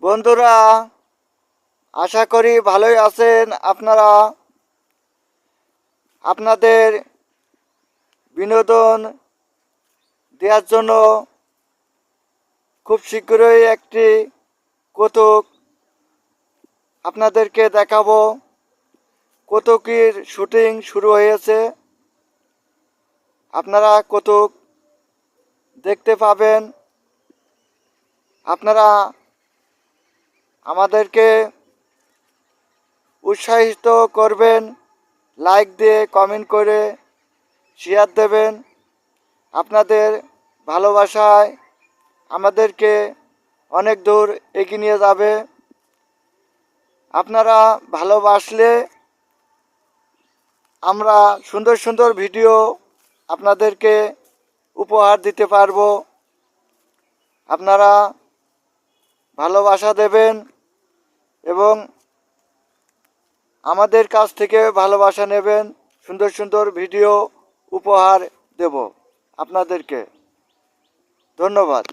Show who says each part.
Speaker 1: বন্ধুরা, আশা করি ভালোই আছেন আপনারা। আপনাদের বিনোদন দেওয়ার জন্য খুব শীঘ্রই একটি কৌতুক আপনাদেরকে দেখাবো। কৌতুকের শুটিং শুরু হয়েছে। আপনারা কৌতুক দেখতে পাবেন। আপনারা আমাদেরকে উৎসাহিত করবেন, লাইক দিয়ে, কমেন্ট করে, শেয়ার দেবেন। আপনাদের ভালোবাসায় আমাদেরকে অনেক দূর এগিয়ে নিয়ে যাবে। আপনারা ভালোবাসলে আমরা সুন্দর সুন্দর ভিডিও আপনাদেরকে উপহার দিতে পারবো। আপনারা ভালোবাসা দেবেন এবং আমাদের কাছ থেকে ভালোবাসা নেবেন। সুন্দর সুন্দর ভিডিও উপহার দেব আপনাদেরকে। ধন্যবাদ।